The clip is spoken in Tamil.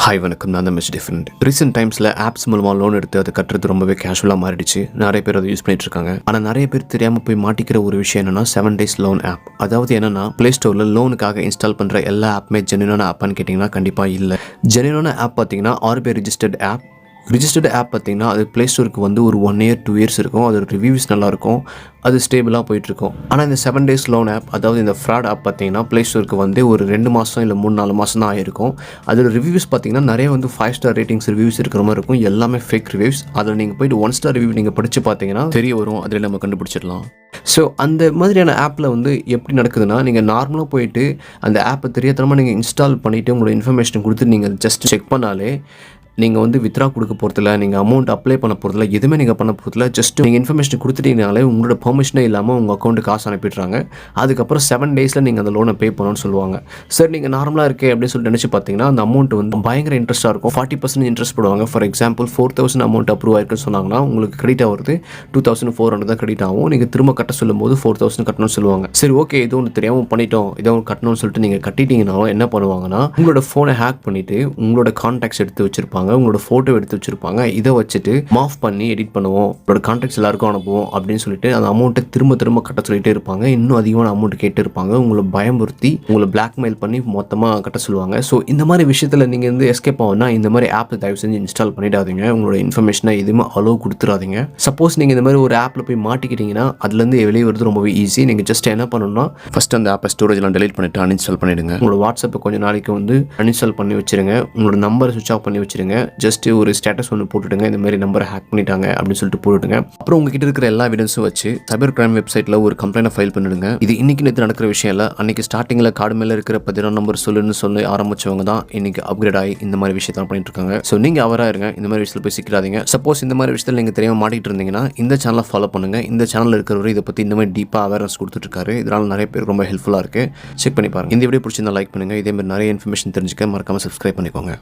ஹாய் வணக்கம், நான் தான் மிஸ் டிஃப்ரெண்ட். ரீசெண்ட் டைம்ஸில் ஆப்ஸ் மூலமாக லோன் எடுத்து அதை கட்டுறது ரொம்பவே கேஷுவலாக மாறிடுச்சு. நிறைய பேர் அதை யூஸ் பண்ணிட்டு இருக்காங்க. ஆனால் நிறைய பேர் தெரியாமல் போய் மாட்டிக்கிற ஒரு விஷயம் என்னன்னா 7 days லோன் ஆப். அதாவது என்னன்னா, பிளே ஸ்டோரில் லோனுக்காக இன்ஸ்டால் பண்ணுற எல்லா ஆப்புமே ஜென்யூனான ஆப்பான்னு கேட்டிங்கன்னா கண்டிப்பாக இல்லை. ஜென்யூனான ஆப் பார்த்தீங்கன்னா RBI registered app. Registered app பார்த்தீங்கன்னா அது ப்ளே ஸ்டோருக்கு வந்து ஒரு 1 year 2 years இருக்கும். அதோட ரிவ்யூஸ் நல்லாயிருக்கும், அது ஸ்டேபிளாக போயிட்டுருக்கும். ஆனால் இந்த 7 days லோன் ஆப், அதாவது இந்த ஃப்ராட் ஆப் பார்த்தீங்கன்னா ப்ளே ஸ்டோருக்கு வந்து ஒரு 2 மாதம் இல்லை 3-4 மாதம் தான் ஆகிருக்கும். அதோட ரிவ்யூஸ் பார்த்தீங்கன்னா நிறைய வந்து 5 star ரேட்டிங்ஸ் ரிவ்யூஸ் இருக்கிற மாதிரி இருக்கும். எல்லாமே ஃபேக் ரிவ்யூஸ். அதில் நீங்கள் போய்ட்டு 1 star ரிவ்யூ நீங்கள் படித்து பார்த்தீங்கன்னா தெரிய வரும். அதில் நம்ம கண்டுபிடிச்சிடலாம். ஸோ அந்த மாதிரியான ஆப்பில் வந்து எப்படி நடக்குதுன்னா, நீங்கள் நார்மலாக போயிட்டு அந்த ஆப்பை தெரியாதனமாக நீங்கள் இன்ஸ்டால் பண்ணிவிட்டு உங்களோட இன்ஃபர்மேஷன் கொடுத்து நீங்கள் ஜஸ்ட் செக் பண்ணாலே நீங்கள் வந்து வித்ரா கொடுக்க போகிறதில்ல, நீங்கள் அமௌண்ட் அப்ளை பண்ண போகிறதில்ல, எதுவுமே நீங்கள் பண்ண போகிறதில்ல. ஜஸ்ட் நீங்கள் இன்ஃபர்மேஷன் கொடுத்துட்டீங்கனாலே உங்களோட பெர்மிஷனே இல்லாமல் உங்கள் அக்கௌண்ட்டு காசு அனுப்பிடுறாங்க. அதுக்கப்புறம் 7 days நீங்கள் அந்த லோனை பே பண்ணணும்னு சொல்லுவாங்க. சார் நீங்கள் நார்மலாக இருக்கே அப்படின்னு சொல்லிட்டு நினச்சி பார்த்தீங்கன்னா அந்த அமௌண்ட் வந்து பயங்கர இன்ட்ரெஸ்ட்டாக இருக்கும். 40% இன்ட்ரெஸ்ட் போடுவாங்க. ஃபார் எக்ஸாம்பிள் 4,000 அமௌண்ட் அப்ரூவ் ஆயிருக்குன்னு சொன்னாங்கன்னா உங்களுக்கு கிரெடிட் ஆகிறது 2,400 தான் கிரெடிட் ஆகும். நீங்கள் திரும்ப கட்ட சொல்லும்போது 4,000 கட்டணும்னு சொல்லுவாங்க. சரி, ஓகே, ஏதோ ஒன்று தெரியாமல் பண்ணிட்டோம், ஏதோ ஒன்று கட்டணும்னு சொல்லிட்டு நீங்கள் கட்டிட்டீங்கனாலும் என்ன பண்ணுவாங்கன்னா, உங்களோட ஃபோனை ஹேக் பண்ணிவிட்டு உங்களோட கான்டாக்ட்ஸ் எடுத்து வச்சிருப்பாங்க, உங்களோட ஃபோட்டோ எடுத்து வச்சிருப்பாங்க. இதை வச்சுட்டு மாஃப் பண்ணி எடிட் பண்ணுவோம், உங்களோட கான்டாக்ட்ஸ் எல்லாருக்கும் அனுப்புவோம் அப்படின்னு சொல்லிட்டு அந்த அமௌண்ட்டை திரும்ப திரும்ப கட்ட சொல்லிட்டே இருப்பாங்க. இன்னும் அதிகமான அமௌண்ட் கேட்டு இருப்பாங்க. உங்களை பயமுறுத்தி உங்களை பிளாக்மெயில் பண்ணி மொத்தமாக கட்ட சொல்லுவாங்க. ஸோ இந்த மாதிரி விஷயத்தில் நீங்கள் வந்து எஸ்கேப் ஆகும்னா இந்த மாதிரி ஆப்பை தயவு செஞ்சு இன்ஸ்டால் பண்ணிடாதீங்க. உங்களோட இன்ஃபர்மேஷனை எதுவுமே அலோவ் கொடுத்துடாதீங்க. சப்போஸ் நீங்கள் இந்த மாதிரி ஒரு ஆப்பில் போய் மாட்டிக்கிட்டீங்கன்னா அதுலேருந்து வெளியே வருது ரொம்பவே ஈஸி. நீங்கள் ஜஸ்ட் என்ன பண்ணணும்னா, ஃபஸ்ட் அந்த ஆப்பை ஸ்டோரேஜ்லாம் டெலிட் பண்ணிட்டு அன்இன்ஸ்டால் பண்ணிடுங்க. உங்களோட வாட்ஸ்அப்பை கொஞ்சம் நாளைக்கு வந்து அன்இன்ஸ்டால் பண்ணி வச்சிருங்க. உங்களோட நம்பரை சுவிச் ஆஃப் பண்ணி வச்சிருங்க. ஜஸ்ட் ஒரு ஸ்டேட்டஸ் ஒன்று போட்டுடுங்க, இந்த மாதிரி நம்பரை ஹேக் பண்ணிட்டாங்க அப்படின்னு சொல்லிட்டு போட்டுடுங்க. அப்புறம் உங்ககிட்ட இருக்கிற எல்லா எவிடன்ஸும் வச்சு சைபர் கிரைம் வெப்சைட்டில் ஒரு கம்ப்ளைண்ட் ஃபைல் பண்ணிடுங்க. இது இன்னைக்கு நேற்று நடக்கிற விஷயம் இல்லை. அன்னைக்கு ஸ்டார்டிங்கில் கார்டு மேலே இருக்கிற 14 நம்பர் சொல்லுன்னு சொல்லி ஆரம்பிச்சவங்க தான் இன்னைக்கு அப்கிரேட் ஆகி இந்த மாதிரி விஷயத்தான் பண்ணிட்டு இருக்காங்க. ஸோ நீங்கள் அவராக இருங்க, இந்த மாதிரி விஷயத்தில் போய் சிக்கிறாதீங்க. சப்போஸ் இந்த மாதிரி விஷயத்தில் நீங்கள் தெரியாமல் மாட்டிட்டு இருந்தீங்கன்னா இந்த சேனலை ஃபாலோ பண்ணுங்க. இந்த சேனலில் இருக்கிறவரை இதை பற்றி இந்த மாதிரி டீப்பாக அவேர்னஸ் கொடுத்துட்டு இருக்காரு. இதனால் நிறைய பேர் ரொம்ப ஹெல்ப்ஃபுல்லாக இருக்கு. செக் பண்ணி பாருங்க. இந்த வீடியோ பிடிச்சிருந்தா லைக் பண்ணுங்க. இதே மாதிரி நிறைய இன்ஃபர்மேஷன் தெரிஞ்சுக்க மறக்காம சப்ஸ்கிரைப் பண்ணிக்கோங்க.